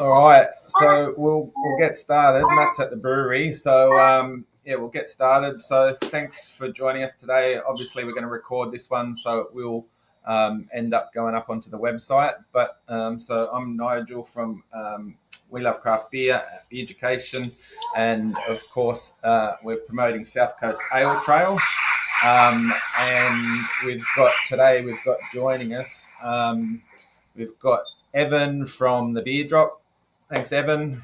All right, so we'll get started. Matt's at the brewery, so yeah, we'll get started. So thanks for joining us today. Obviously, we're going to record this one, so it will end up going up onto the website. But so I'm Nigel from We Love Craft Beer Education, and of course we're promoting South Coast Ale Trail. And we've got joining us. We've got Evan from the Beer Drop. Thanks, Evan.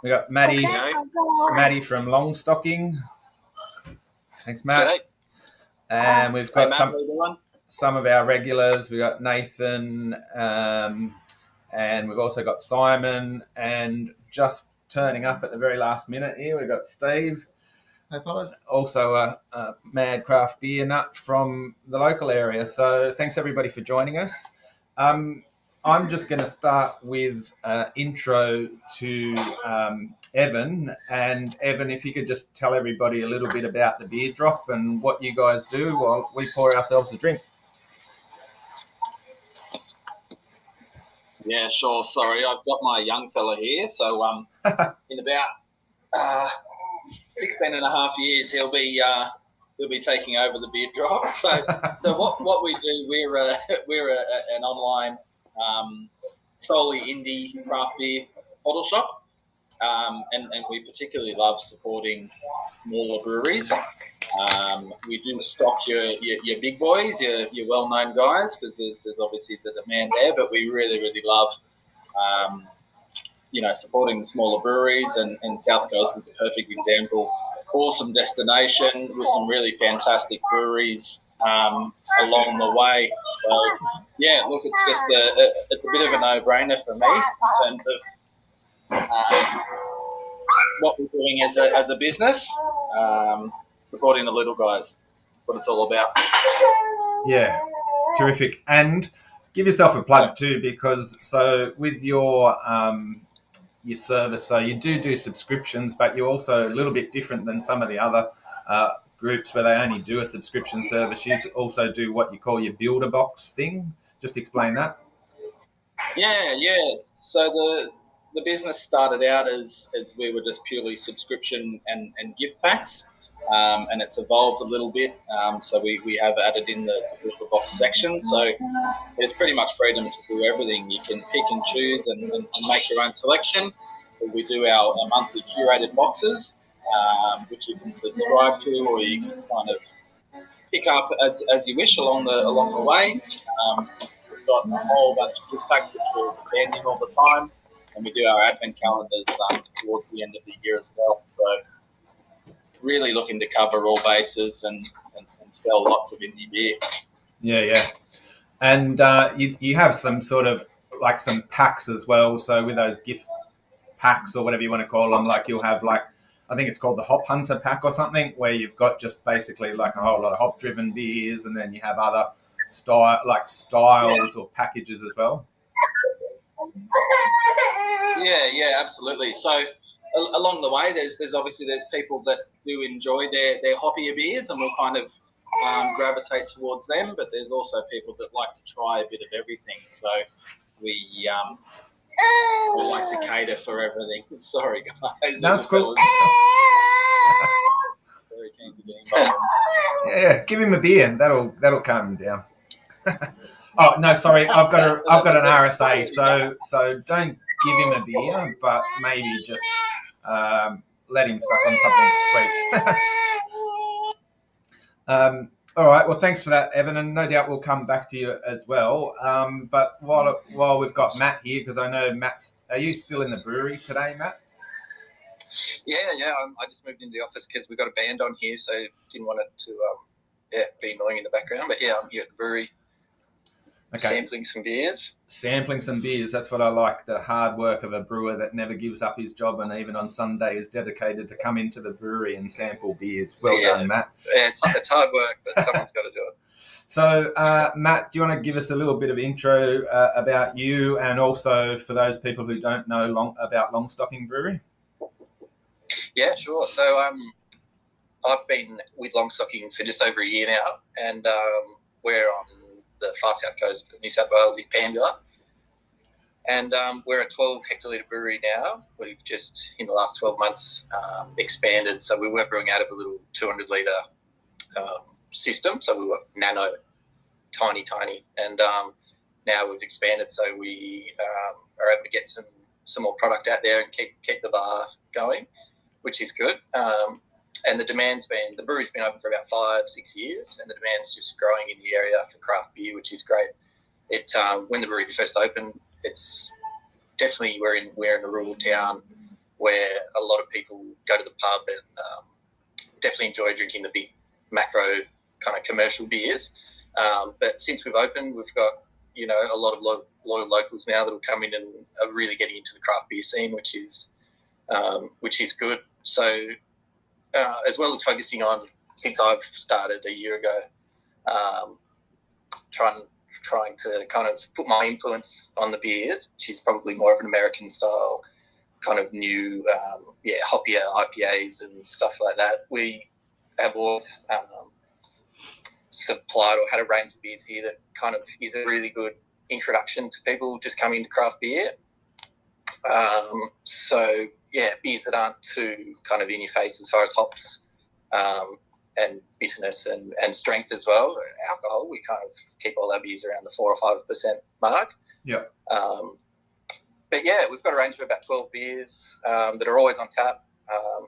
We got Maddie from Longstocking. Thanks, Matt. G'day. And we've got Matt, some of our regulars. We got Nathan, and we've also got Simon. And just turning up at the very last minute here, we've got Steve. Hi, fellas. Also a mad craft beer nut from the local area. So thanks everybody for joining us. I'm just going to start with intro to Evan. And Evan, if you could just tell everybody a little bit about the Beer Drop and what you guys do while we pour ourselves a drink. Yeah, sure. Sorry, I've got my young fella here. So in about 16 and a half years, he'll be taking over the Beer Drop. So what we do, we're an online solely indie craft beer bottle shop, and we particularly love supporting smaller breweries. We do stock your big boys, your well-known guys, because there's obviously the demand there, but we really love supporting the smaller breweries, and South Coast is a perfect example. Awesome destination with some really fantastic breweries along the way. So yeah, look, it's just it's a bit of a no-brainer for me in terms of what we're doing as a business, supporting the little guys. That's what it's all about. Yeah, terrific. And give yourself a plug too, because so with your service, so you do subscriptions, but you're also a little bit different than some of the other groups where they only do a subscription service. You also do what you call your builder box thing. Just explain that. Yes. So the business started out as we were just purely subscription and gift packs, and it's evolved a little bit. So we have added in the builder box section. So there's pretty much freedom to do everything. You can pick and choose and make your own selection. We do our monthly curated boxes, which you can subscribe to, or you can kind of pick up as you wish along the way. We've got a whole bunch of gift packs which we're expanding all the time, and we do our advent calendars towards the end of the year as well. So really looking to cover all bases and sell lots of indie beer. Yeah. And you have some sort of like some packs as well. So with those gift packs or whatever you want to call them, like you'll have like, I think it's called the Hop Hunter pack or something, where you've got just basically like a whole lot of hop driven beers, and then you have other styles or packages as well. Yeah, absolutely. So along the way, there's people that do enjoy their hoppier beers, and we'll kind of gravitate towards them. But there's also people that like to try a bit of everything. So we like to cater for everything. Sorry, guys. That's cool. Very keen to get involved. Yeah, give him a beer. That'll calm him down. Oh no, sorry. I've got an RSA. So don't give him a beer, but maybe just let him suck on something sweet. All right. Well, thanks for that, Evan, and no doubt we'll come back to you as well. But while we've got Matt here, because I know are you still in the brewery today, Matt? Yeah. I just moved into the office because we've got a band on here, so didn't want it to be annoying in the background. But yeah, I'm here at the brewery. Okay. Sampling some beers. That's what I like. The hard work of a brewer that never gives up his job, and even on Sunday is dedicated to come into the brewery and sample beers. Well done, Matt. Yeah, it's hard work, but someone's got to do it. So, Matt, do you want to give us a little bit of intro about you, and also for those people who don't know about Longstocking Brewery? Yeah, sure. So I've been with Longstocking for just over a year now, and we're on the far south coast of New South Wales in Pambula. And we're a 12 hectolitre brewery now. We've just, in the last 12 months, expanded. So we were brewing out of a little 200 litre system. So we were nano, tiny. And now we've expanded. So we are able to get some more product out there and keep the bar going, which is good. And the brewery's been open for about 5-6 years, and the demand's just growing in the area for craft beer, which is great. When the brewery first opened, it's definitely we're in a rural town where a lot of people go to the pub and definitely enjoy drinking the big macro kind of commercial beers. But since we've opened, we've got a lot of loyal locals now that will come in and are really getting into the craft beer scene, which is good. So as well as focusing on, since I've started a year ago, trying to kind of put my influence on the beers, which is probably more of an American style kind of new, hoppier IPAs and stuff like that. We have always supplied or had a range of beers here that kind of is a really good introduction to people just coming into craft beer. Beers that aren't too kind of in your face as far as hops and bitterness and strength as well. Alcohol, we kind of keep all our beers around the 4 or 5% mark. Yeah. But yeah, we've got a range of about 12 beers that are always on tap,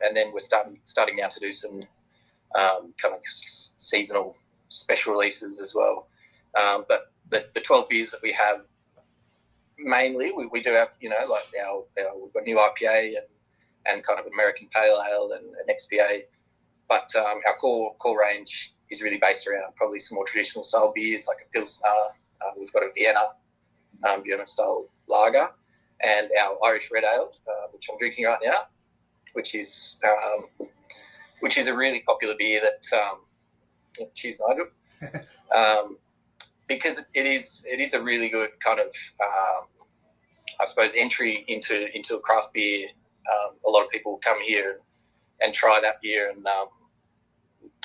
and then we're starting now to do some kind of seasonal special releases as well. But the 12 beers that we have, mainly we do have, we've got new IPA and kind of American Pale Ale and an XPA. But our core range is really based around probably some more traditional style beers like a Pilsner. We've got a Vienna German style lager, and our Irish Red Ale, which I'm drinking right now, which is a really popular beer that cheers, Nigel, because it is a really good kind of I suppose entry into a craft beer. A lot of people come here and try that beer, and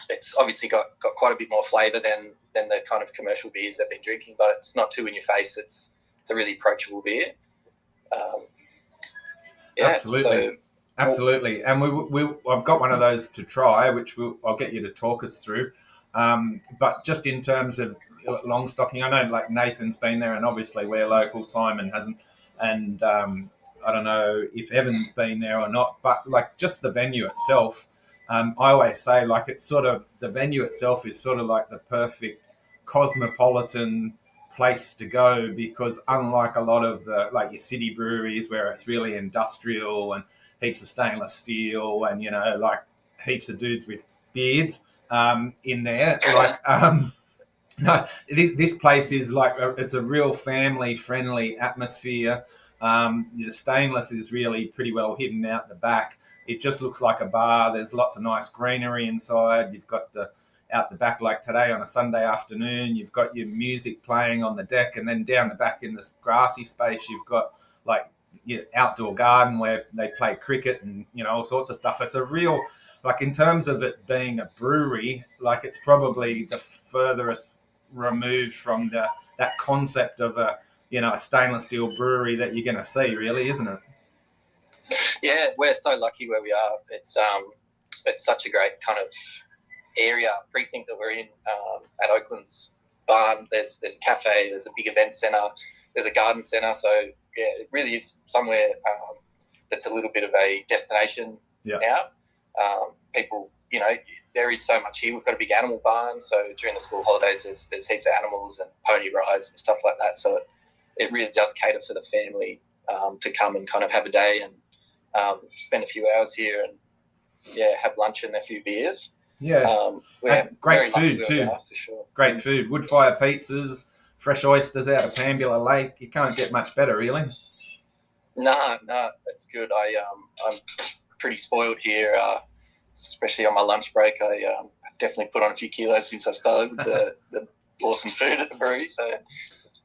it's obviously got quite a bit more flavour than the kind of commercial beers they've been drinking, but it's not too in your face. It's a really approachable beer. Absolutely. And I've got one of those to try, which I'll get you to talk us through. But just in terms of Longstocking, I know like Nathan's been there, and obviously we're local. Simon hasn't, and I don't know if Evan's been there or not. But like just the venue itself, I always say like it's sort of the venue itself is sort of like the perfect cosmopolitan place to go, because unlike a lot of the like your city breweries where it's really industrial and heaps of stainless steel and like heaps of dudes with beards in there, like no, this place is like it's a real family friendly atmosphere. The stainless is really pretty well hidden out the back. It just looks like a bar. There's lots of nice greenery inside. You've got out the back, like today on a Sunday afternoon, you've got your music playing on the deck, and then down the back in this grassy space, you've got like your outdoor garden where they play cricket and all sorts of stuff. It's a real, like in terms of it being a brewery, like it's probably the furthest removed from that concept of a stainless steel brewery that you're going to see, really, isn't it? Yeah, we're so lucky where we are. It's such a great kind of area precinct that we're in at Oakland's barn. There's a cafe, there's a big event centre, there's a garden centre. So yeah, it really is somewhere that's a little bit of a destination now. People, there is so much here. We've got a big animal barn, so during the school holidays there's heaps of animals and pony rides and stuff like that. So it really does cater for the family to come and kind of have a day and spend a few hours here and have lunch and a few beers. Yeah, great food too. For sure. Great food, wood fire pizzas, fresh oysters out of Pambula Lake. You can't get much better, really. No, that's good. I'm pretty spoiled here, especially on my lunch break. I definitely put on a few kilos since I started with the awesome food at the brewery. So it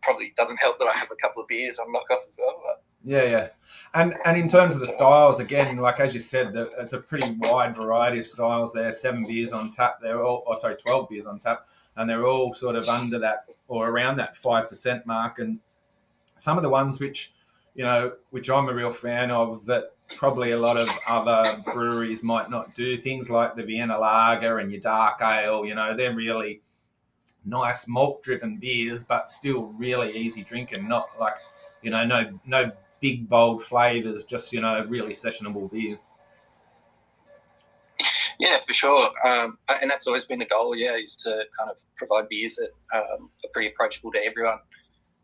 probably doesn't help that I have a couple of beers on knockoff as well. But. Yeah. And in terms of the styles, again, like as you said, it's a pretty wide variety of styles there. 7 beers on tap. 12 beers on tap, and they're all sort of under that or around that 5% mark. And some of the ones which which I'm a real fan of, that probably a lot of other breweries might not do. Things like the Vienna Lager and your dark ale, they're really nice malt-driven beers, but still really easy drinking. Not like, no big bold flavors, just really sessionable beers. Yeah, for sure. And that's always been the goal, is to kind of provide beers that are pretty approachable to everyone,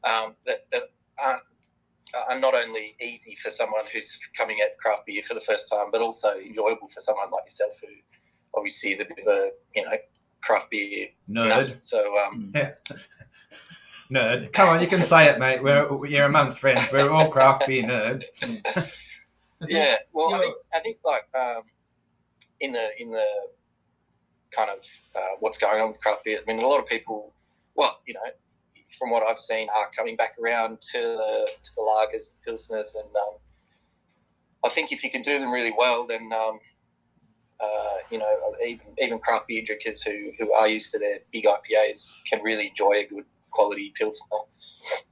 that are not only easy for someone who's coming at craft beer for the first time, but also enjoyable for someone like yourself who obviously is a bit of a, craft beer nerd. So, nerd. Come on, you can say it, mate. You're amongst friends. We're all craft beer nerds. Yeah. Well, I think like in the kind of what's going on with craft beer, I mean, a lot of people, from what I've seen, are coming back around to the lagers, pilsners, and I think if you can do them really well, then even craft beer drinkers who are used to their big IPAs can really enjoy a good quality pilsner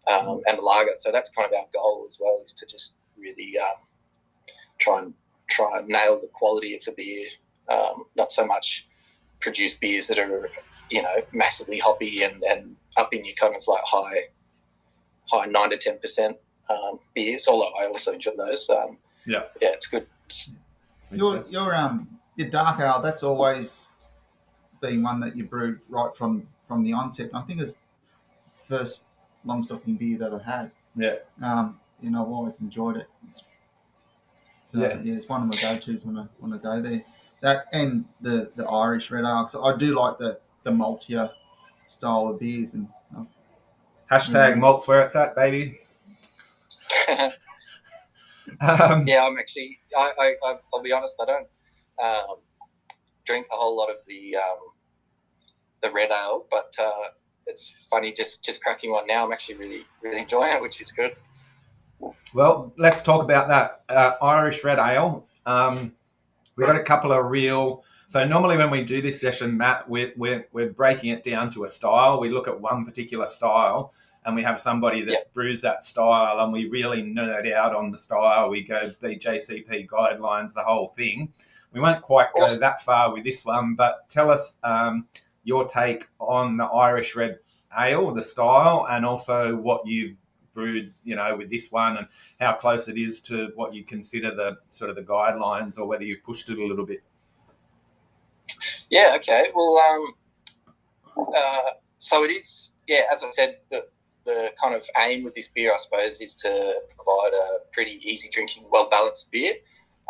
and a lager. So that's kind of our goal as well, is to just really try and nail the quality of the beer, not so much produce beers that are massively hoppy and up in your kind of like high 9 to 10% beers. Although I also enjoy those. It's good. Your dark ale, that's always been one that you brewed right from the onset. And I think it's the first Longstocking beer that I had. Yeah. I've always enjoyed it. It's one of my go-tos when I go there. That and the Irish red ale. So I do like the maltier style of beers. And hashtag malt's where it's at, baby. I'm actually. I'll be honest. I don't drink a whole lot of the red ale, but it's funny just cracking one now. I'm actually really really enjoying it, which is good. Well, let's talk about that Irish red ale. We've got a couple of real. So normally when we do this session, Matt, we're breaking it down to a style. We look at one particular style, and we have somebody that brews that style, and we really nerd out on the style. We go BJCP guidelines, the whole thing. We won't quite go that far with this one, but tell us your take on the Irish red ale, the style, and also what you've brewed, with this one, and how close it is to what you consider the sort of the guidelines, or whether you've pushed it a little bit. Yeah. Okay. Well, so it is. Yeah, as I said, the kind of aim with this beer, I suppose, is to provide a pretty easy drinking, well balanced beer.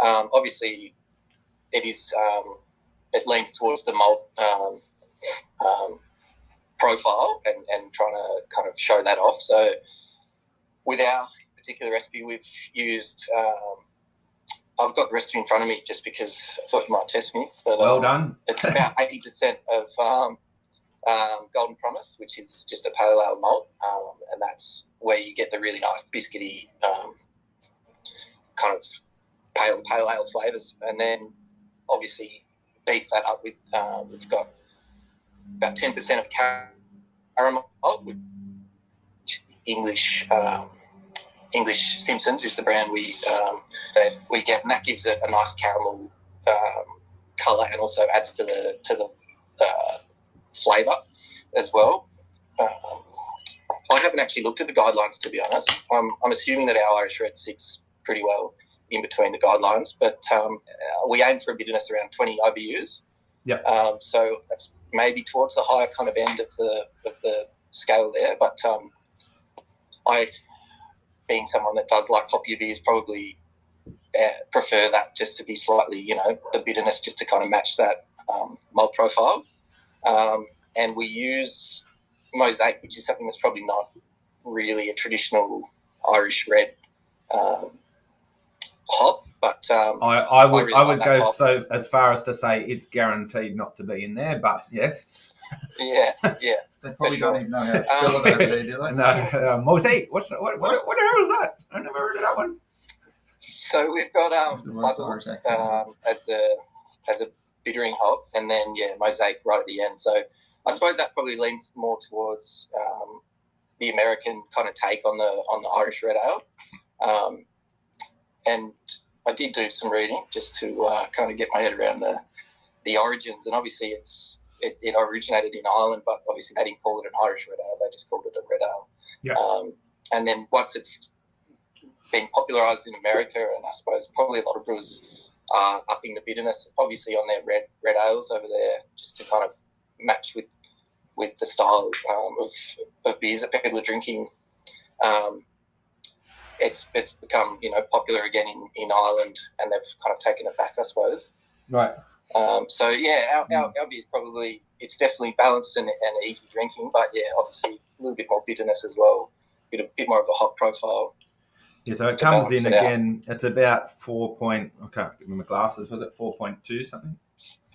Obviously, it is. It leans towards the malt profile and trying to kind of show that off. So with our particular recipe, we've used. I've got the recipe in front of me just because I thought you might test me. But, well done. It's about 80% of Golden Promise, which is just a pale ale malt, and that's where you get the really nice biscuity kind of pale ale flavours. And then obviously beef that up with we've got about 10% of caramel malt, which English Simpsons is the brand we get, and that gives it a nice caramel colour, and also adds to the flavour as well. I haven't actually looked at the guidelines, to be honest. I'm assuming that our Irish Red sits pretty well in between the guidelines, but we aim for a bitterness around 20 IBUs. Yeah. So that's maybe towards the higher kind of end of the scale there, but I, being someone that does like hoppier beers, probably prefer that just to be slightly, the bitterness just to kind of match that malt profile. And we use Mosaic, which is something that's probably not really a traditional Irish red hop, but I would really go so as far as to say it's guaranteed not to be in there, but yes. Yeah. They probably don't even know how to spell it over there, do they? No, Mosaic. What the hell is that? I never heard of that one. So we've got Muzzles as a bittering hop, and then Mosaic right at the end. So I suppose that probably leans more towards the American kind of take on the Irish red ale. And I did do some reading just to kind of get my head around the origins. And obviously it originated in Ireland, but obviously they didn't call it an Irish red ale. They just called it a red ale. Yeah. And then once it's been popularised in America, and I suppose probably a lot of brewers are upping the bitterness, obviously, on their red ales over there, just to kind of match with the style of beers that people are drinking. It's become, popular again in Ireland, and they've kind of taken it back, I suppose. Right. So yeah, our beer is probably, it's definitely balanced and easy drinking, but yeah, obviously a little bit more bitterness as well, a bit more of a hop profile. Yeah, so it comes in again. It's about 4 point. I can't give me my glasses. Was it 4.2 something?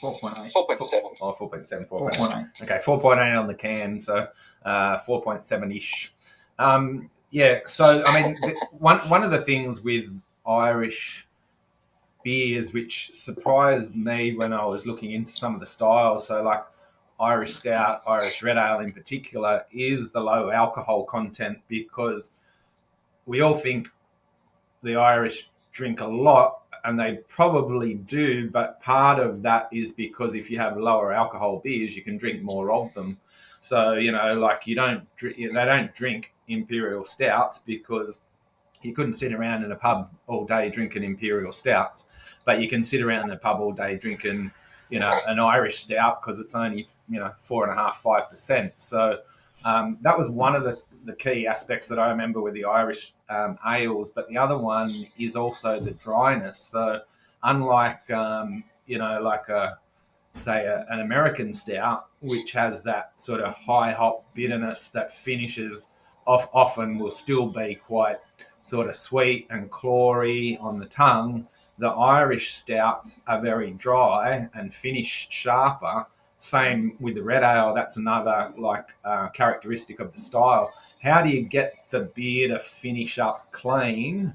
4.8. 4.7. Oh, 4.7. 4.8. Okay, 4.8 on the can, so 4.7-ish. Yeah, so I mean, one of the things with Irish beers which surprised me when I was looking into some of the styles, so like Irish Stout, Irish Red Ale in particular, is the low alcohol content, because we all think the Irish drink a lot, and they probably do, but part of that is because if you have lower alcohol beers, you can drink more of them. So, like they don't drink imperial stouts because you couldn't sit around in a pub all day drinking imperial stouts, but you can sit around in a pub all day drinking, an Irish stout because it's only, 4.5%, 5%. So that was one of the key aspects that I remember with the Irish ales. But the other one is also the dryness. So unlike, like an American stout, which has that sort of high hop bitterness that finishes off, often will still be quite sort of sweet and clory on the tongue, the Irish stouts are very dry and finish sharper. Same with the red ale. That's another characteristic of the style. How do you get the beer to finish up clean?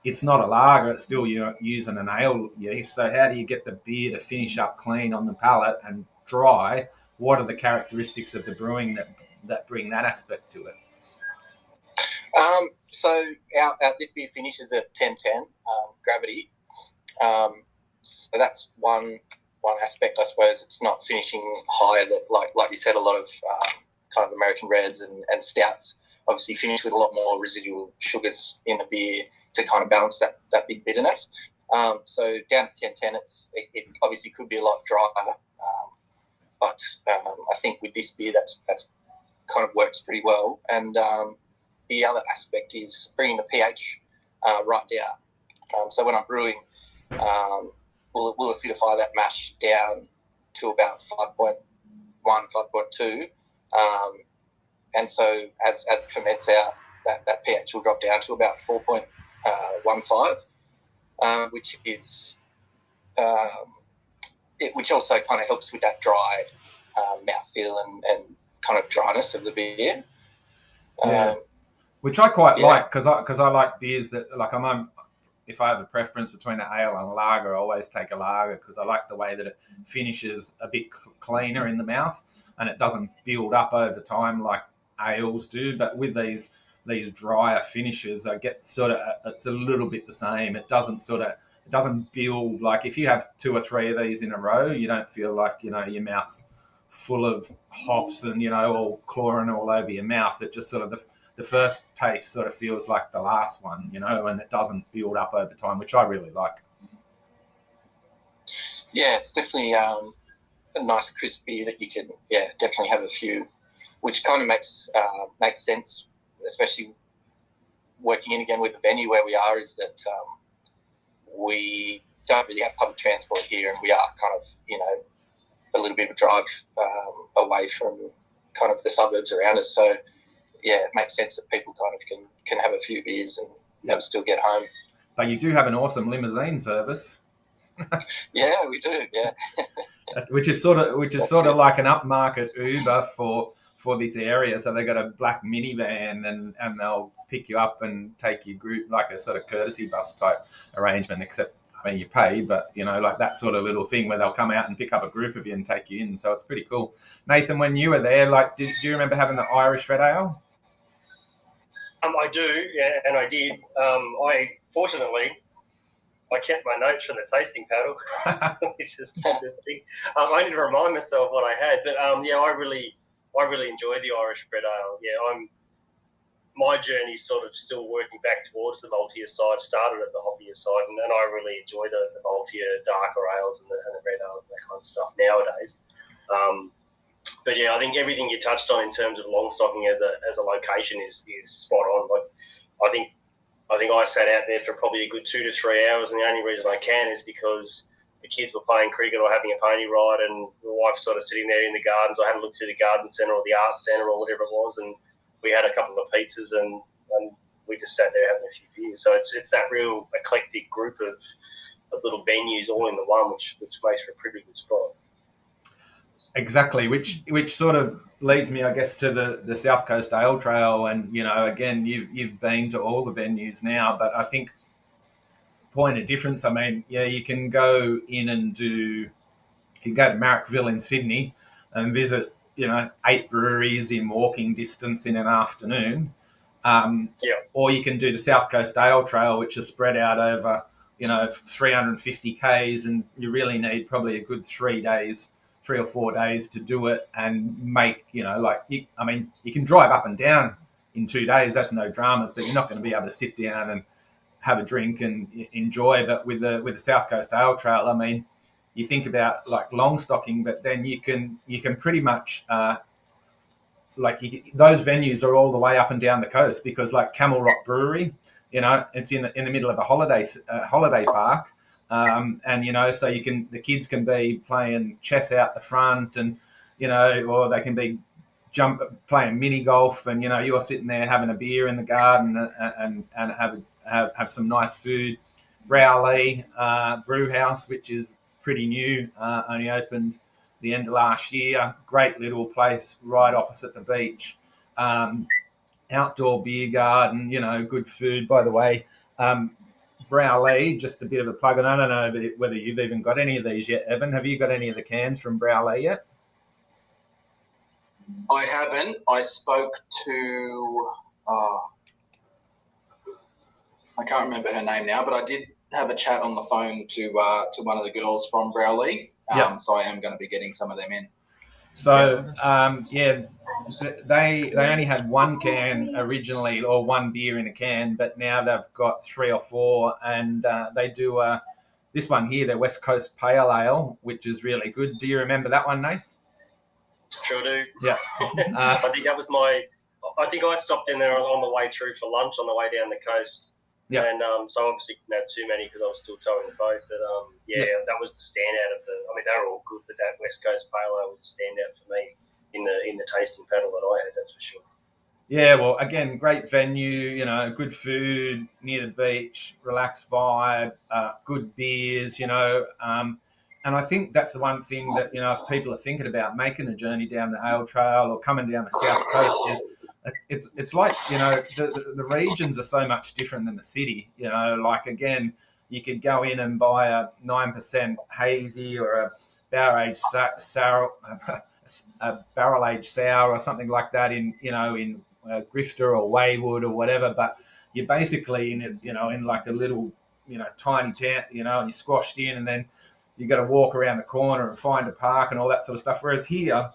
It's not a lager, it's still you're using an ale yeast. So how do you get the beer to finish up clean on the palate and dry? What are the characteristics of the brewing that bring that aspect to it? So this beer finishes at 1010 gravity. So that's one aspect, I suppose. It's not finishing higher, that like you said, a lot of kind of American reds and stouts obviously finish with a lot more residual sugars in the beer to kind of balance that big bitterness. So down at 1010, it obviously could be a lot drier, but I think with this beer that's kind of works pretty well. And the other aspect is bringing the pH right down. So when I'm brewing, we'll acidify that mash down to about 5.1, 5.2. And so as it ferments out, that pH will drop down to about 4.15, which is which also kind of helps with that dry mouthfeel and kind of dryness of the beer. Which I quite like, because I like beers that, like, if I have a preference between an ale and a lager, I always take a lager because I like the way that it finishes a bit cleaner in the mouth and it doesn't build up over time like ales do. But with these drier finishes, I get it's a little bit the same. It doesn't build, like if you have 2 or 3 of these in a row, you don't feel like, your mouth's full of hops and, all chlorine all over your mouth. It just sort of, the first taste sort of feels like the last one, and it doesn't build up over time, which I really like. Yeah, it's definitely a nice crisp beer that you can, definitely have a few, which kind of makes sense, especially working in again with the venue where we are, is that we don't really have public transport here, and we are kind of, a little bit of a drive away from kind of the suburbs around us. So, yeah, it makes sense that people kind of can have a few beers and still get home. But you do have an awesome limousine service. Yeah, we do. Yeah, which is sort of like an upmarket Uber for this area. So they got a black minivan and they'll pick you up and take your group, like a sort of courtesy bus type arrangement. Except, I mean, you pay, but like that sort of little thing where they'll come out and pick up a group of you and take you in. So it's pretty cool. Nathan, when you were there, like, do you remember having the Irish Red Ale? I do, yeah, and I did. Fortunately, I kept my notes from the tasting paddle, which is kind of thing. I need to remind myself what I had, but yeah, I really enjoy the Irish Red Ale. Yeah, my journey sort of still working back towards the maltier side. Started at the hoppier side, and I really enjoy the maltier, darker ales and the red ales and that kind of stuff nowadays. But yeah, I think everything you touched on in terms of Longstocking as a location is spot on. Like, I think I sat out there for probably a good 2 to 3 hours, and the only reason I can is because the kids were playing cricket or having a pony ride, and the wife's sort of sitting there in the gardens. I had a look through the garden centre or the art centre or whatever it was, and we had a couple of pizzas and we just sat there having a few beers. So it's that real eclectic group of little venues all in the one, which makes for a pretty good spot. Exactly, which sort of leads me, I guess, to the South Coast Ale Trail, and again, you've been to all the venues now, but I think point of difference. I mean, yeah, you can go in and you go to Marrickville in Sydney and visit 8 breweries in walking distance in an afternoon, or you can do the South Coast Ale Trail, which is spread out over 350 k's, and you really need probably a good 3 or 4 days to do it and make, you can drive up and down in 2 days. That's no dramas, but you're not going to be able to sit down and have a drink and enjoy. But with the South Coast Ale Trail, I mean, you think about like Longstocking, but then you can pretty much those venues are all the way up and down the coast, because like Camel Rock Brewery, it's in the middle of a holiday park. And so the kids can be playing chess out the front, and or they can be playing mini golf, and you're sitting there having a beer in the garden and have some nice food. Browley Brew House, which is pretty new, only opened the end of last year. Great little place right opposite the beach. Outdoor beer garden, good food. By the way, Browley, just a bit of a plug, and I don't know whether you've even got any of these yet, Evan. Have you got any of the cans from Browley yet? I haven't. I spoke to, I can't remember her name now, but I did have a chat on the phone to one of the girls from Browley. So I am going to be getting some of them in. So, they only had one can originally, or one beer in a can, but now they've got 3 or 4, and they do this one here, the West Coast Pale Ale, which is really good. Do you remember that one, Nath? Sure do. Yeah. I think that was I think I stopped in there on the way through for lunch on the way down the coast. Yeah. And so obviously didn't have too many because I was still towing the boat. But that was the standout of the. I mean, they were all good, but that West Coast Pale Ale was a standout for me in the tasting paddle that I had. That's for sure. Yeah, well, again, great venue. Good food near the beach, relaxed vibe, good beers. And I think that's the one thing that if people are thinking about making a journey down the Ale Trail or coming down the South Coast, is it's like the regions are so much different than the city. Like, again, you could go in and buy a 9% hazy or a barrel-aged sour, or something like that in Grifter or Waywood or whatever. But you're basically in like a little tiny town, and you're squashed in, and then you got to walk around the corner and find a park and all that sort of stuff. Whereas here,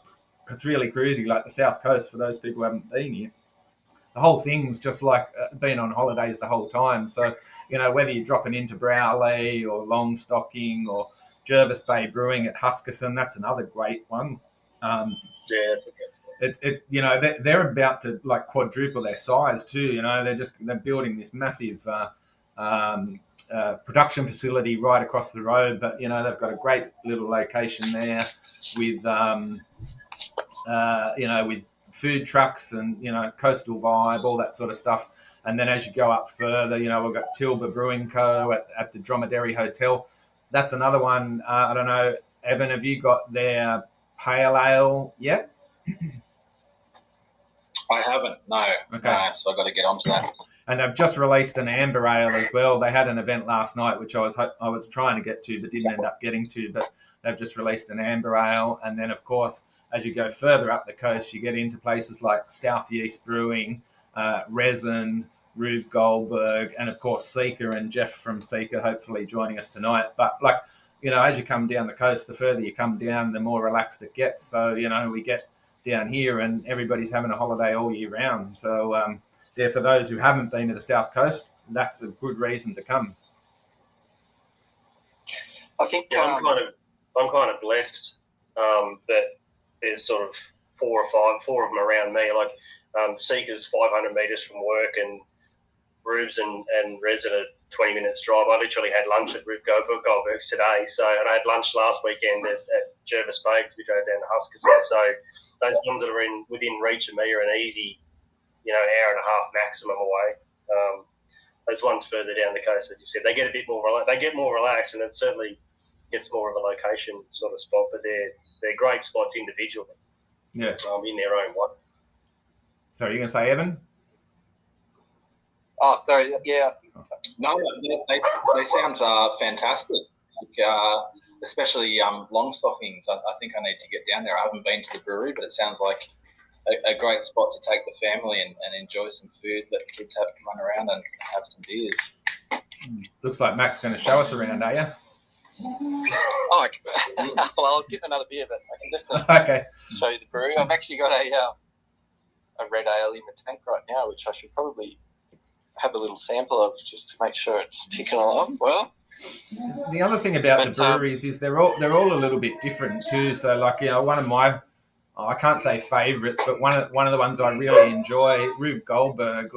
it's really cruisy, like the South Coast, for those people who haven't been here. The whole thing's just like being on holidays the whole time. So, whether you're dropping into Browley or Longstocking or Jervis Bay Brewing at Huskisson, that's another great one. That's okay. They're about to like quadruple their size too. They're building this massive production facility right across the road, but they've got a great little location there with with food trucks and coastal vibe, all that sort of stuff. And then as you go up further, we've got Tilba Brewing Co. at the Dromedary Hotel. That's another one. I don't know, Evan, have you got their pale ale yet? I haven't, no. Okay. So I've got to get onto that. And they've just released an amber ale as well. They had an event last night, which I was trying to get to, but didn't end up getting to. But they've just released an amber ale. And then, of course, as you go further up the coast, you get into places like Southeast Brewing Resin, Rube Goldberg, and of course Seeker and Jeff from Seeker hopefully joining us tonight. But as you come down the coast, the further you come down, the more relaxed it gets. So, we get down here and everybody's having a holiday all year round. So, for those who haven't been to the South Coast, that's a good reason to come. I think I'm kind of blessed that there's sort of four of them around me. Like Seeker's 500 metres from work, and Rubes and Resin are 20 minutes drive. I literally had lunch at Rube Goldberg's today, and I had lunch last weekend at Jervis Bay because we drove down to Huskisson. So those ones that are within reach of me are an easy, hour and a half maximum away. Those ones further down the coast, as you said, they get a bit more relaxed, and it certainly gets more of a location sort of spot. But they're great spots individually. Yeah. In their own way. So are you going to say Evan? Oh, sorry. Yeah. No, they sound fantastic. Especially Longstockings. I think I need to get down there. I haven't been to the brewery, but it sounds like a great spot to take the family and enjoy some food, let the kids run around and have some beers. Looks like Mac's going to show us around, are you? Oh, well, I was getting another beer, but I can definitely show you the brewery. I've actually got a red ale in the tank right now, which I should probably have a little sample of just to make sure it's ticking along well. The other thing about the breweries is they're all a little bit different too. So one of my, I can't say favourites, but one of the ones I really enjoy, Rube Goldberg.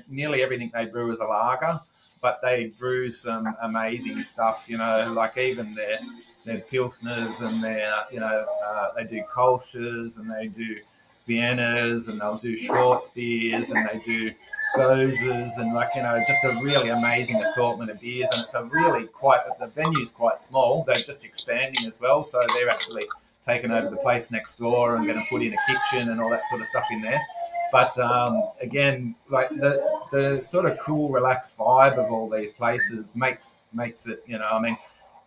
Nearly everything they brew is a lager, but they brew some amazing stuff. Like even their pilsners and they do Kolsch's and they do Viennas and they'll do Schwartz beers and they do Gozes and just a really amazing assortment of beers. And it's the venue's quite small. They're just expanding as well, so they're actually taking over the place next door and going to put in a kitchen and all that sort of stuff in there. But again, the sort of cool, relaxed vibe of all these places makes it,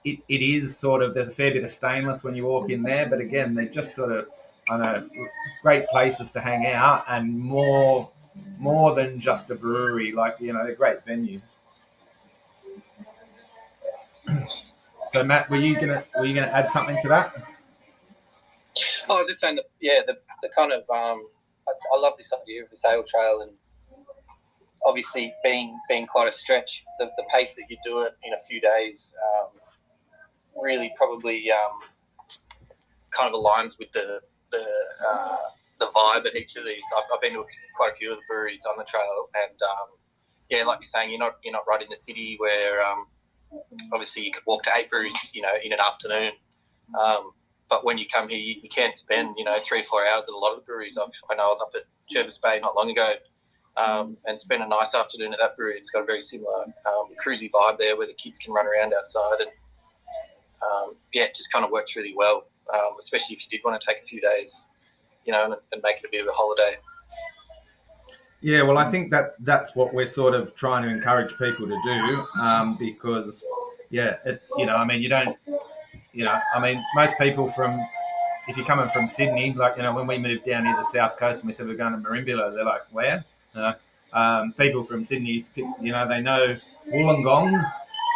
it is sort of, there's a fair bit of stainless when you walk in there, but again, they're just sort of, great places to hang out and more than just a brewery. They're great venues. So Matt, were you gonna add something to that? I was just saying that, the kind of I love this idea of the sail trail, and obviously being quite a stretch, the pace that you do it in a few days really probably kind of aligns with the vibe at each of these. I've been to quite a few of the breweries on the trail, and like you're saying, you're not right in the city where obviously you could walk to 8 breweries, in an afternoon. But when you come here, you can spend 3 or 4 hours at a lot of the breweries. I know I was up at Jervis Bay not long ago, and spent a nice afternoon at that brewery. It's got a very similar cruisy vibe there, where the kids can run around outside, and it just kind of works really well, especially if you did want to take a few days, and make it a bit of a holiday. Yeah, well, I think that's what we're sort of trying to encourage people to do, because, you don't, most people if you're coming from Sydney, when we moved down here to the South Coast and we said we're going to Merimbula, they're like, where? People from Sydney, they know Wollongong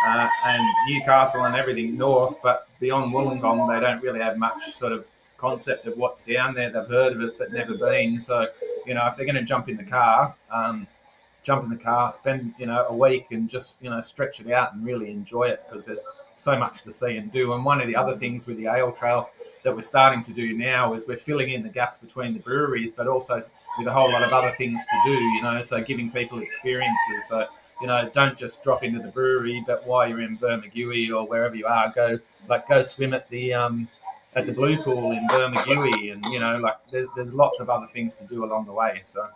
and Newcastle and everything north, but beyond Wollongong, they don't really have much sort of concept of what's down there. They've heard of it but never been. So if they're going to jump in the car, spend a week and just stretch it out and really enjoy it, because there's so much to see and do. And one of the other things with the ale trail that we're starting to do now is we're filling in the gaps between the breweries, but also with a whole lot of other things to do, so giving people experiences. So don't just drop into the brewery, but while you're in Bermagui or wherever you are, go swim at the Blue Pool in Bermagui, and there's lots of other things to do along the way. So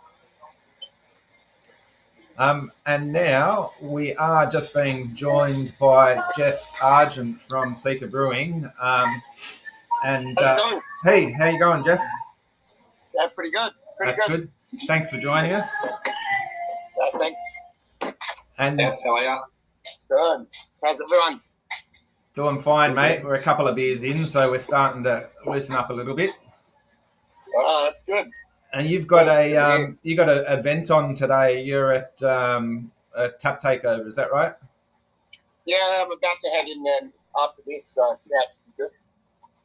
and now we are just being joined by Jeff Argent from Seeker Brewing. Hey, how you going, Jeff? Yeah, pretty good. That's good. Thanks for joining us. Thanks. And Jeff, how are you? Good. How's everyone? Doing fine, mate. We're a couple of beers in, so we're starting to loosen up a little bit. Oh, that's good. And you've got a event on today. You're at a tap takeover. Is that right? Yeah, I'm about to head in then after this, so yeah, it's good.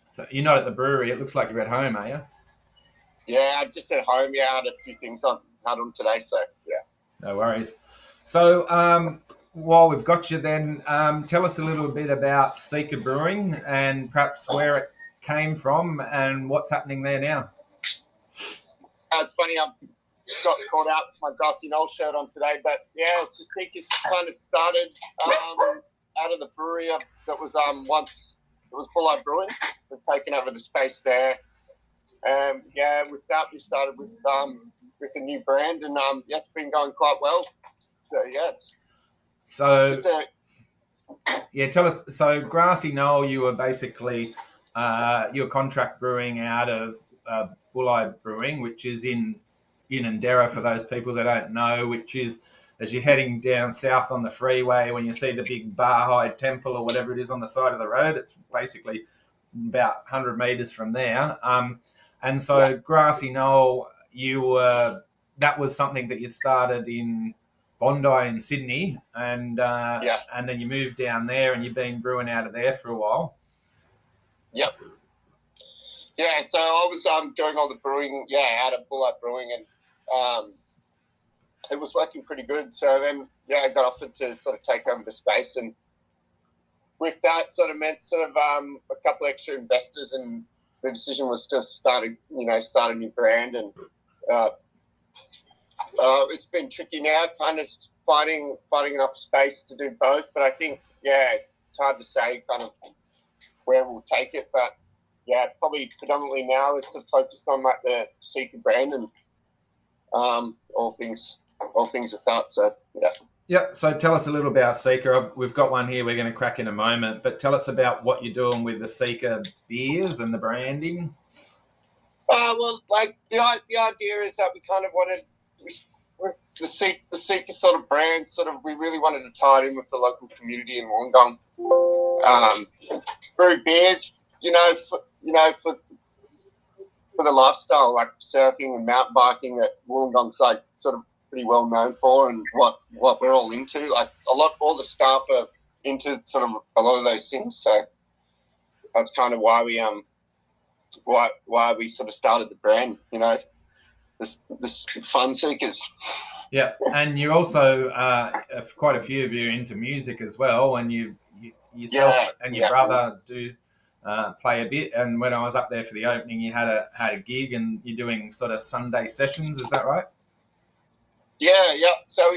So you're not at the brewery. It looks like you're at home, are you? Yeah, I'm just at home. Yeah, I had a few things on today, so yeah. No worries. So while we've got you, then tell us a little bit about Seeker Brewing and perhaps where it came from and what's happening there now. It's funny, I've got caught out with my Grassy Knoll shirt on today, but yeah, so Seeker's kind of started out of the brewery that was once it was Full Eye Brewing. We've taken over the space there. Yeah, with that we started with a new brand, and yeah, it's been going quite well. So yeah, tell us. So Grassy Knoll, you were basically you were contract brewing out of Bull Eye Brewing, which is in Unanderra for those people that don't know, which is as you're heading down south on the freeway when you see the big Barhide Temple or whatever it is on the side of the road. It's basically about 100 metres from there. And so Grassy Knoll, that was something that you'd started in Bondi in Sydney, and then you moved down there and you've been brewing out of there for a while. Yep. Yeah, so I was doing all the brewing, out of Bull Eye Brewing, and it was working pretty good. So then, I got offered to sort of take over the space, and with that sort of meant a couple extra investors, and the decision was to start a new brand, and it's been tricky now, kind of finding enough space to do both. But I think, it's hard to say kind of where we'll take it, but probably predominantly now is focused on like the Seeker brand and all things with that. So yeah. Yep. So tell us a little about Seeker. We've got one here we're going to crack in a moment, but tell us about what you're doing with the Seeker beers and the branding. Well, like the idea is that we kind of wanted the Seeker sort of brand. We really wanted to tie it in with the local community in Wollongong. Brew beers, for the lifestyle, like surfing and mountain biking that Wollongong's like sort of pretty well known for, and what we're all into. Like all the staff are into sort of a lot of those things. So that's kind of why we why we sort of started the brand. This fun seekers. Yeah, and you also quite a few of you are into music as well, and yourself and your brother do play a bit. And when I was up there for the opening, you had a gig, and you're doing sort of Sunday sessions. Is that right? Yeah. So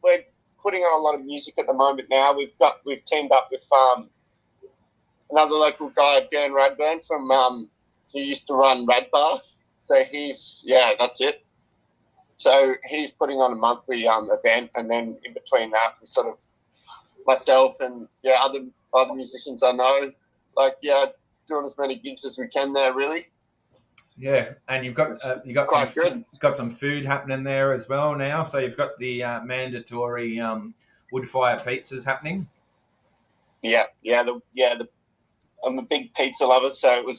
we're putting on a lot of music at the moment now. We've teamed up with another local guy, Dan Radburn from he used to run Rad Bar. So that's it. So he's putting on a monthly event, and then in between that, we sort of myself and other musicians I know, doing as many gigs as we can there, really. Yeah, and you've got some food happening there as well now. So you've got the mandatory wood fire pizzas happening. I'm a big pizza lover, so it was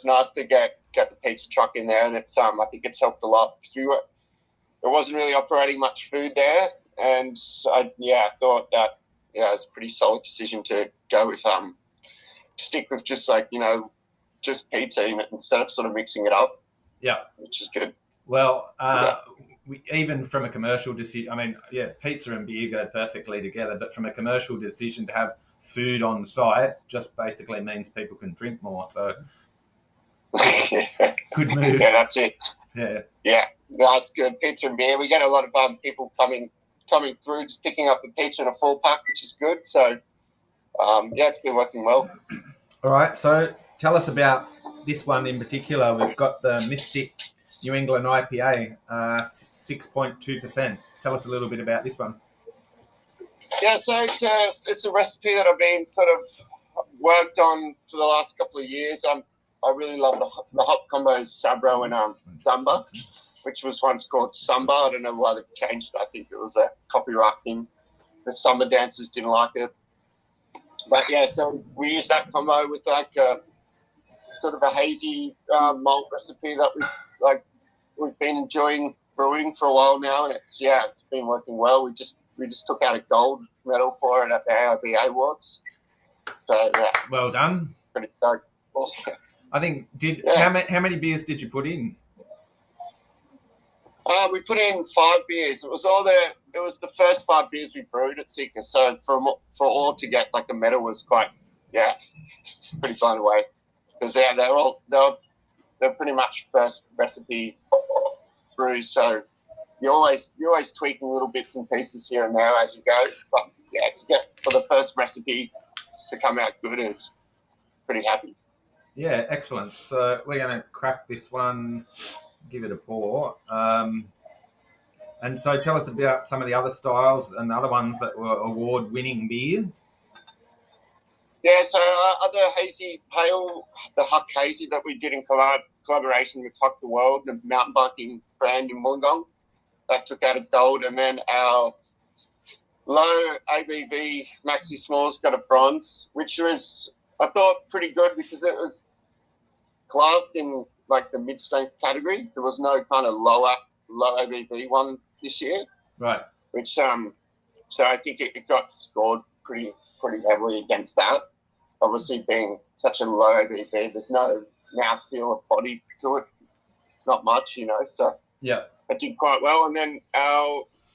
nice to get the pizza truck in there, and it's I think it's helped a lot because there wasn't really operating much food there, and I thought that it's a pretty solid decision to go with stick with just just pizza instead of sort of mixing it up. Yeah, which is good. Well, we, even from a commercial decision, I mean, pizza and beer go perfectly together, but from a commercial decision to have food on site just basically means people can drink more. So good move. Yeah, that's it. Yeah, that's good. Pizza and beer. We get a lot of people coming through, just picking up the pizza in a 4-pack, which is good. So it's been working well. All right, so tell us about this one in particular. We've got the Mystic New England IPA, 6.2%. Tell us a little bit about this one. Yeah, so it's a recipe that I've been sort of worked on for the last couple of years. I really love the hop combos Sabro and Samba, which was once called Samba. I don't know why they've changed it. I think it was a copyright thing. The Samba dancers didn't like it. But so we used that combo with sort of a hazy malt recipe that we we've been enjoying brewing for a while now, and it's been working well. We just took out a gold medal for it at the AIBA Awards. So yeah, well done. Pretty stoked. Awesome. I think how many beers did you put in? We put in 5 beers. It was the first 5 beers we brewed at Seeker. So for all to get like a medal was quite pretty blown away, because they're pretty much first recipe brews. So you're always tweaking little bits and pieces here and there as you go. But yeah, to get for the first recipe to come out good is pretty happy. Yeah, excellent. So we're going to crack this one, give it a pour. And so tell us about some of the other styles and other ones that were award-winning beers. Yeah, so other hazy pale, the Huck Hazy that we did in collaboration with Huck the World, the mountain biking brand in Wollongong, that took out a gold. And then our low ABV Maxi Smalls got a bronze, which was, I thought, pretty good because it was classed in like the mid-strength category. There was no kind of low ABV one this year, right? Which so I think it got scored pretty heavily against that. Obviously, being such a low ABV, there's no mouthfeel of body to it, not much, So yeah, it did quite well. And then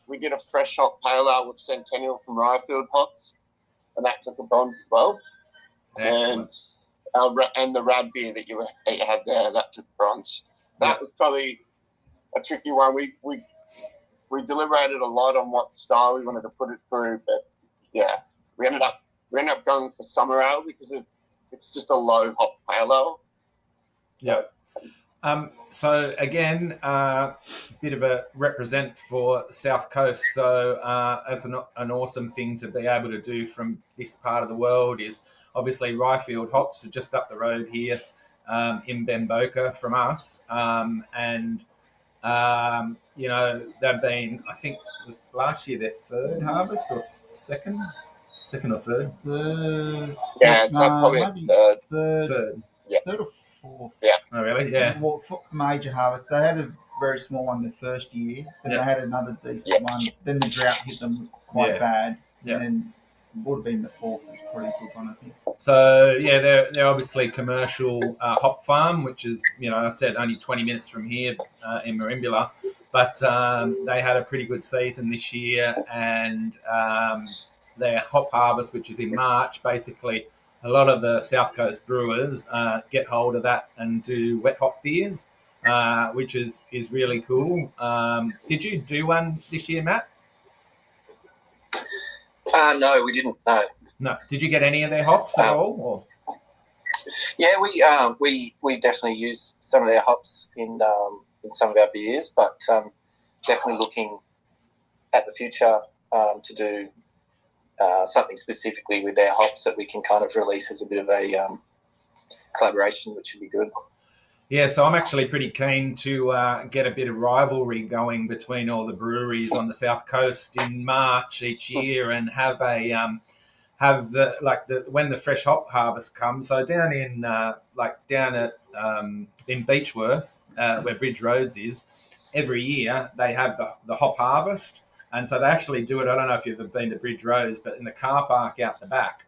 we did a fresh hop pale ale with Centennial from Ryefield hops, and that took a bronze as well. Excellent. And the rad beer that you had there, that took bronze. That was probably a tricky one. We deliberated a lot on what style we wanted to put it through, but yeah, we ended up going for summer ale because it's just a low hop pale ale. Yeah. So again, bit of a represent for the South Coast. So that's an awesome thing to be able to do from this part of the world. Is obviously Ryefield hops are just up the road here in Bemboka from us, and they've been, I think it was last year their third harvest or second or third. Yeah, it's probably third. Yeah. Third or fourth. Yeah. Oh, really? Yeah. Well, major harvest. They had a very small one the first year. Then they had another decent one. Then the drought hit them quite bad. Yeah. And then would have been the fourth. It was a pretty good one, I think. So yeah, they're obviously commercial hop farm, which is, I said only 20 minutes from here in Merimbula, but they had a pretty good season this year, and their hop harvest, which is in March, basically a lot of the South Coast brewers get hold of that and do wet hop beers, which is really cool. Did you do one this year, Matt? No, we didn't. No. Did you get any of their hops at all? Or? Yeah, we definitely use some of their hops in some of our beers, but definitely looking at the future to do something specifically with their hops that we can kind of release as a bit of a collaboration, which would be good. Yeah, so I'm actually pretty keen to get a bit of rivalry going between all the breweries on the South Coast in March each year, and have when the fresh hop harvest comes. So down in in Beechworth, where Bridge Roads is, every year they have the hop harvest, and so they actually do it. I don't know if you've ever been to Bridge Roads, but in the car park out the back,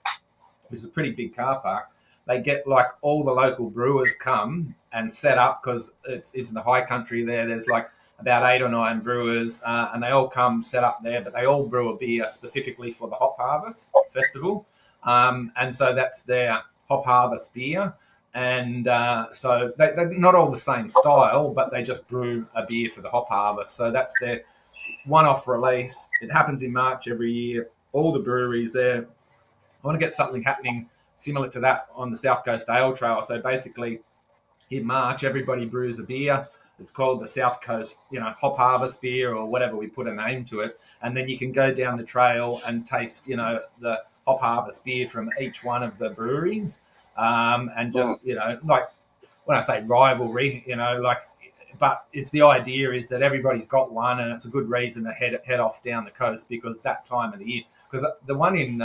which is a pretty big car park, they get like all the local brewers come and set up, because it's in the high country there. There's like about 8 or 9 brewers, and they all come set up there, but they all brew a beer specifically for the Hop Harvest Festival. And so that's their Hop Harvest beer. And so they're not all the same style, but they just brew a beer for the Hop Harvest. So that's their one-off release. It happens in March every year. All the breweries there. I want to get something happening similar to that on the South Coast Ale Trail. So basically, in March, everybody brews a beer. It's called the South Coast, Hop Harvest beer, or whatever we put a name to it. And then you can go down the trail and taste, the Hop Harvest beer from each one of the breweries. And just, like when I say rivalry, but it's the idea is that everybody's got one, and it's a good reason to head off down the coast, because that time of the year, because the one in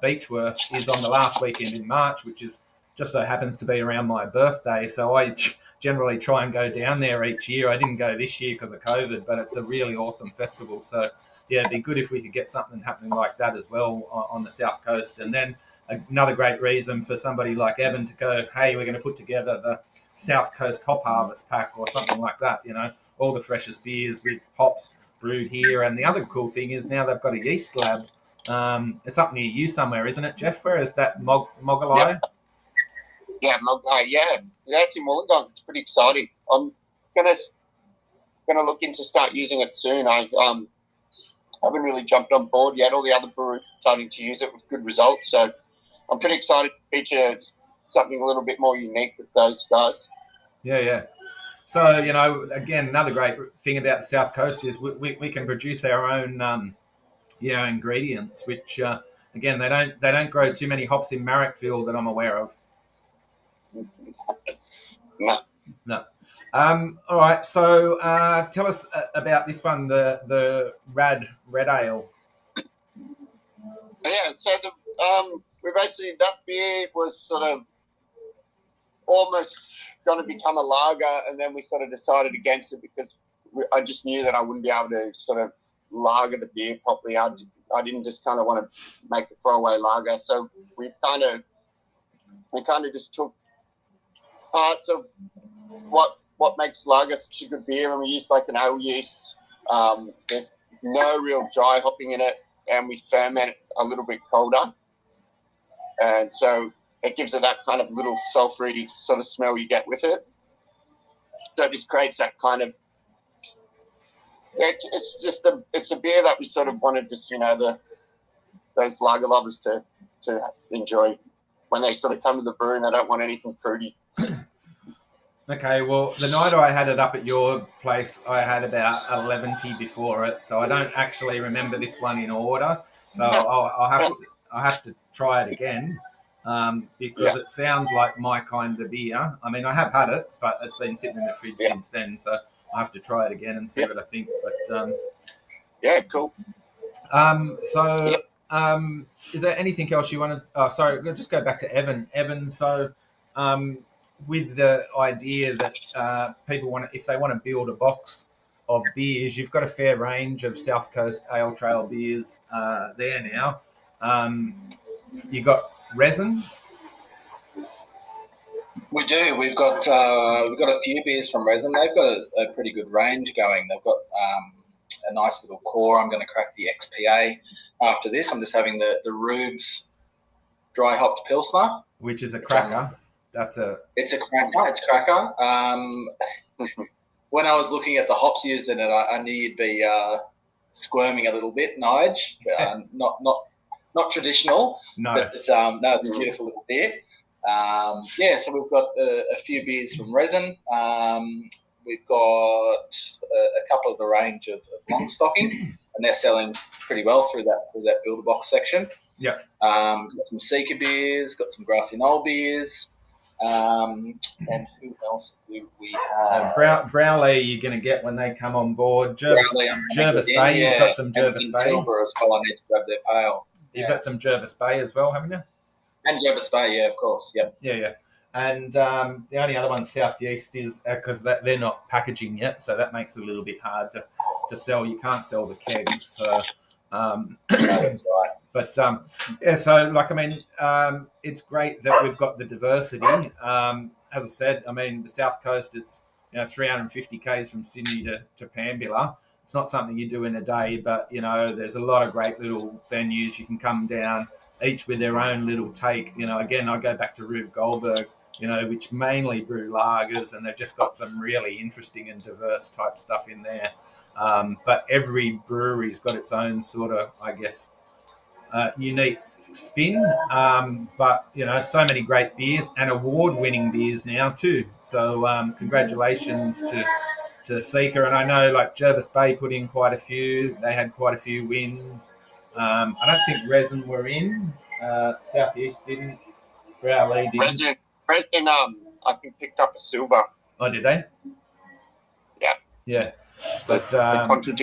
Beechworth is on the last weekend in March, which is just so happens to be around my birthday. So I generally try and go down there each year. I didn't go this year because of COVID, but it's a really awesome festival. So yeah, it'd be good if we could get something happening like that as well on the South Coast. And then another great reason for somebody like Evan to go, hey, we're going to put together the South Coast Hop Harvest Pack or something like that, all the freshest beers with hops brewed here. And the other cool thing is now they've got a yeast lab. It's up near you somewhere, isn't it, Jeff? Where is that? Mogalai? Yep. Yeah, Mogalai. Yeah, it's in Wollongong. It's pretty exciting. I'm gonna look into start using it soon. I haven't really jumped on board yet. All the other breweries are starting to use it with good results. So I'm pretty excited to feature something a little bit more unique with those guys. Yeah. So, again, another great thing about the South Coast is we can produce our own ingredients, which, again, they don't grow too many hops in Marrickville that I'm aware of. No. All right, so tell us about this one, the Red Ale. Yeah, so we basically, that beer was sort of almost going to become a lager, and then we sort of decided against it because I just knew that I wouldn't be able to sort of lager the beer properly. I didn't just kind of want to make a throwaway lager, so we kind of just took parts of what makes lager such a good beer, and we used like an ale yeast. There's no real dry hopping in it, and we ferment it a little bit colder, and so it gives it that kind of little sulfury sort of smell you get with it. So it just creates that kind of. It's a beer that we sort of wanted just those lager lovers to enjoy when they sort of come to the brew and they don't want anything fruity. Okay, well, the night I had it up at your place, I had about 11 before it, so I don't actually remember this one in order. So I'll have to try it again because it sounds like my kind of beer. I mean, I have had it, but it's been sitting in the fridge since then, so I have to try it again and see what I think. But yeah, cool. Is there anything else you want to? Oh, sorry, just go back to Evan. Evan, so. With the idea that people if they want to build a box of beers, you've got a fair range of South Coast Ale Trail beers there now. You got resin. We do. We've got a few beers from resin. They've got a pretty good range going. They've got a nice little core. I'm going to crack the XPA after this. I'm just having the Rubes dry hopped Pilsner, which is a cracker. It's a cracker. It's a cracker. When I was looking at the hops used in it, I knew you'd be squirming a little bit, Nige. Not traditional. No. But it's a beautiful little beer. So we've got a few beers from resin. We've got a couple of the range of Longstocking, and they're selling pretty well through that builder box section. Yeah. Got some Seeker beers. Got some Grassy Knoll beers. And who else do we have? So Browley, you're going to get when they come on board. Jervis Bay, you've got some Jervis Bay. Tilburg as well. I need to grab their pail. You've got some Jervis Bay as well, haven't you? And Jervis Bay, yeah, of course. Yep. Yeah. And the only other one, Southeast, is because they're not packaging yet, so that makes it a little bit hard to sell. You can't sell the kegs. So, that's right. But it's great that we've got the diversity. As I said, the South Coast, it's 350 k's from Sydney to Pambula. It's not something you do in a day, but there's a lot of great little venues you can come down, each with their own little take. Again, I go back to Rube Goldberg, which mainly brew lagers, and they've just got some really interesting and diverse type stuff in there. But every brewery's got its own sort of, I guess, unique spin. But so many great beers and award-winning beers now too. So congratulations to Seeker, and I know like Jervis Bay put in quite a few. They had quite a few wins. I don't think Resin were in. Southeast didn't. Browley didn't. Resin, I think picked up a silver. Oh, did they? Yeah. But IPA,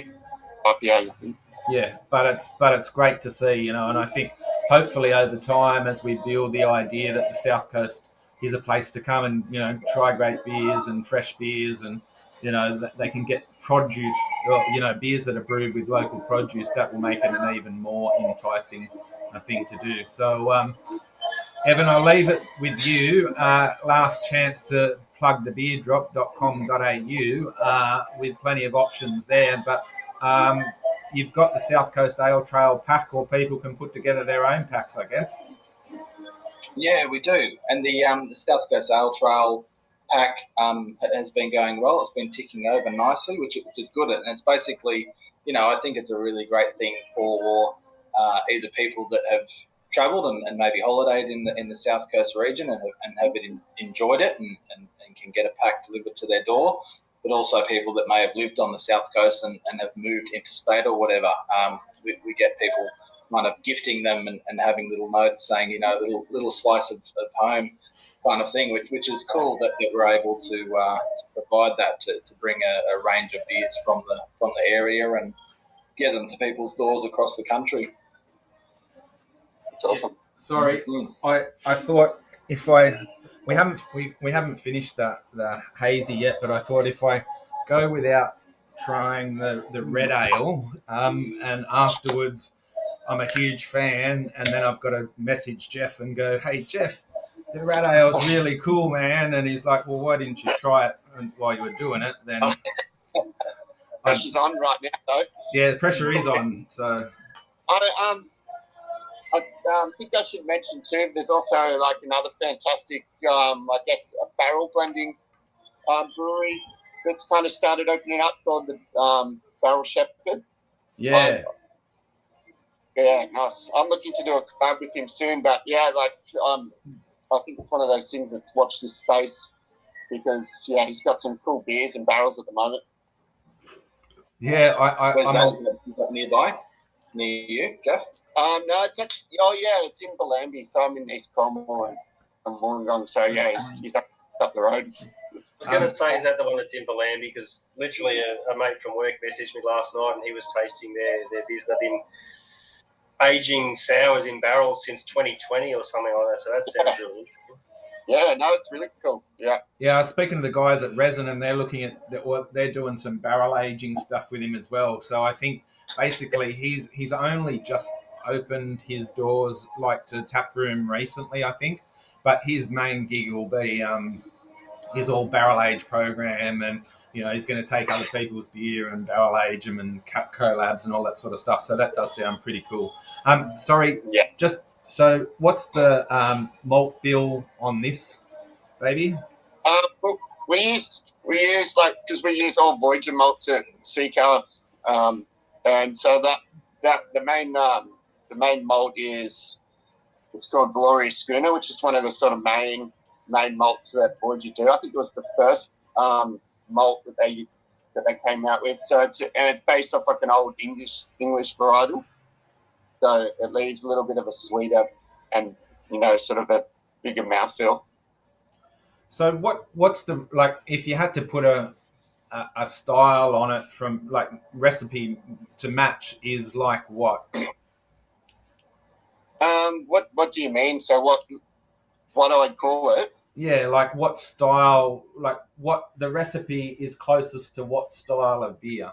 I think. Yeah, but it's great to see, and I think hopefully over time as we build the idea that the South Coast is a place to come and try great beers and fresh beers, and they can get produce, or beers that are brewed with local produce. That will make it an even more enticing thing to do. So Evan, I'll leave it with you. Last chance to plug the beerdrop.com.au with plenty of options there. But you've got the South Coast Ale Trail pack, or people can put together their own packs, I guess. Yeah, we do. And the South Coast Ale Trail pack has been going well. It's been ticking over nicely, which is good. And it's basically, I think it's a really great thing for either people that have travelled and maybe holidayed in the South Coast region and have enjoyed it and can get a pack delivered to their door, but also people that may have lived on the South Coast and have moved interstate or whatever. We get people kind of gifting them and having little notes saying, little slice of home kind of thing, which is cool that we're able to provide that to bring a range of beers from the area and get them to people's doors across the country. It's awesome. Sorry, I thought we haven't finished the hazy yet, but I thought if I go without trying the red ale, and afterwards I'm a huge fan, and then I've got to message Jeff and go, "Hey Jeff, the red ale's really cool, man," and he's like, "Well, why didn't you try it while you were doing it?" Then pressure's on right now, though. Yeah, the pressure is on. So I think I should mention too. There's also like another fantastic, I guess, a barrel blending brewery that's kind of started opening up called the Barrel Shepherd. Yeah. Yeah, nice. I'm looking to do a collab with him soon, but yeah, like I think it's one of those things that's watch this space because he's got some cool beers and barrels at the moment. Yeah, Where's that nearby? Near you, Jeff? No, it's actually, it's in Bellambi, so I'm in East Cromwell and Wollongong, so he's up the road. I was going to say, is that the one that's in Bellambi? Because literally a mate from work messaged me last night and he was tasting their beers. They've been aging sours in barrels since 2020 or something like that, so that sounds really interesting. Yeah, no, it's really cool. Yeah. Yeah, I was speaking to the guys at Resin, and they're looking at they're doing some barrel aging stuff with him as well. So I think basically he's only just opened his doors to tap room recently, I think, but his main gig will be his all barrel age program, and he's going to take other people's beer and barrel age them and cut collabs and all that sort of stuff. So that does sound pretty cool. Sorry, just so what's the malt bill on this, baby? We use because we use all Voyager malts at Seeker, and so that the main malt it's called Glorious Schooner, which is one of the sort of main malts that Voyager do. I think it was the first malt that they came out with. So it's based off like an old English varietal. So it leaves a little bit of a sweeter and sort of a bigger mouthfeel. So what's the if you had to put a style on it from recipe to match is what? What do you mean? So what do I call it? Yeah, what style? What the recipe is closest to what style of beer?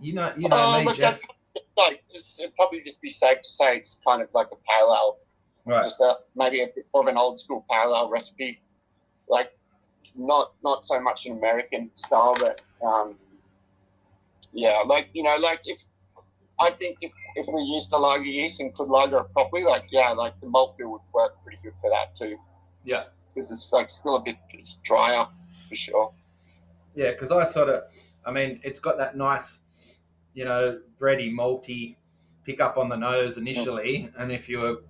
You know me, Jeff. It'd probably just be safe to say it's kind of like a pale ale. Right. Just maybe a bit more of an old school pale ale recipe, not so much an American style, but if we used the lager yeast and could lager it properly, the malt bill would work pretty good for that too. Yeah, because it's still a bit drier for sure. Yeah, because it's got that nice, bready, malty pick up on the nose initially, and if you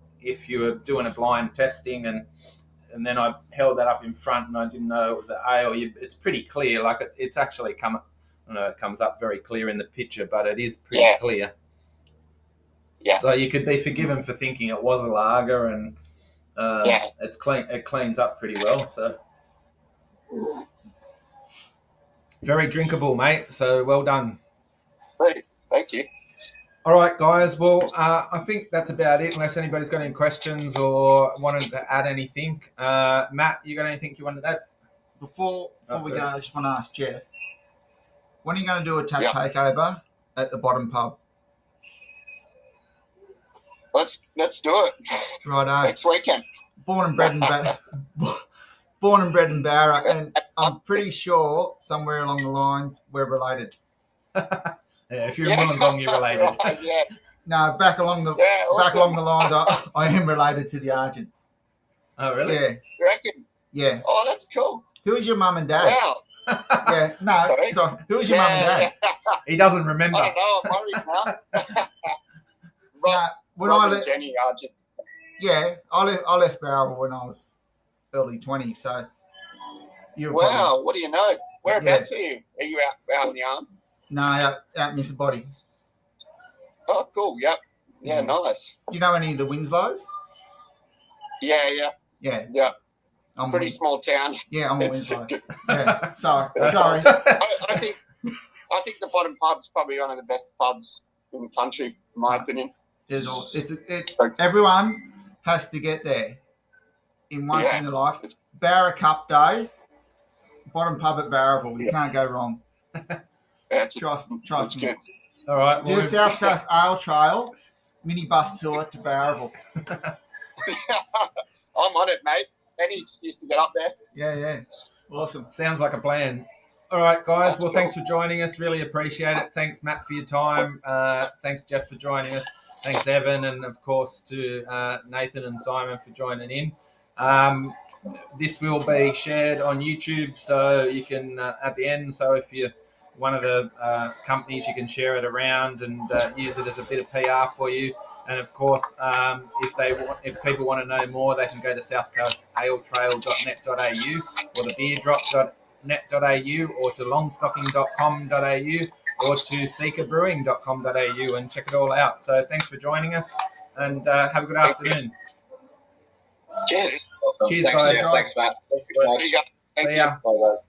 were doing a blind testing and then I held that up in front and I didn't know it was an ale, it's pretty clear. It's actually it comes up very clear in the picture, but it is pretty clear. Yeah. So you could be forgiven for thinking it was a lager, and it's clean. It cleans up pretty well. So very drinkable, mate. So well done. Great, thank you. All right, guys. Well, I think that's about it. Unless anybody's got any questions or wanted to add anything, Matt, you got anything you wanted to add? Before we sorry. go, I just want to ask Jeff, when are you going to do a tap Yeah. takeover at the bottom pub? Let's do it Righto. next weekend. Born and bred in Barra, and I'm pretty sure somewhere along the lines we're related. Yeah, if you're in Wollongong, you're related. Right, yeah. No, back along the lines, I am related to the Argents. Oh, really? Yeah. You reckon? Yeah. Oh, that's cool. Who is your mum and dad? Wow. Yeah. No. Sorry? Who is your mum and dad? Yeah. He doesn't remember. I don't know. I'm worried now. When Rob I and left, Jenny Argent. yeah, I left Barra when I was early 20s. So you were Wow. What do you know? Whereabouts are you? Are you out in the arm? No, out Mr. Body. Oh, cool. Yep. Yeah, nice. Do you know any of the Winslows? Yeah. Yeah. I'm Pretty small town. Yeah, I'm a Winslow. Yeah. Sorry. I think the bottom pub's probably one of the best pubs in the country, in my opinion. Everyone has to get there in once in their life. Barra Cup Day, bottom pub at Barraville. You can't go wrong. Trust me. Good. All right. Do a South Coast Ale Trail minibus tour to Barraville. I'm on it, mate. Any excuse to get up there. Yeah. Awesome. Sounds like a plan. All right, guys. Well, thanks for joining us. Really appreciate it. Thanks, Matt, for your time. Thanks, Jeff, for joining us. Thanks, Evan, and of course to Nathan and Simon for joining in. This will be shared on YouTube, so you can at the end. So if you're one of the companies, you can share it around and use it as a bit of PR for you. And of course, if people want to know more, they can go to southcoastaletrail.net.au or thebeerdrop.net.au or to longstocking.com.au or to seekerbrewing.com.au and check it all out. So thanks for joining us and have a good afternoon. Cheers. Cheers, Thanks, guys. Jeff. Thanks, Matt. See you guys. See ya. Bye, guys.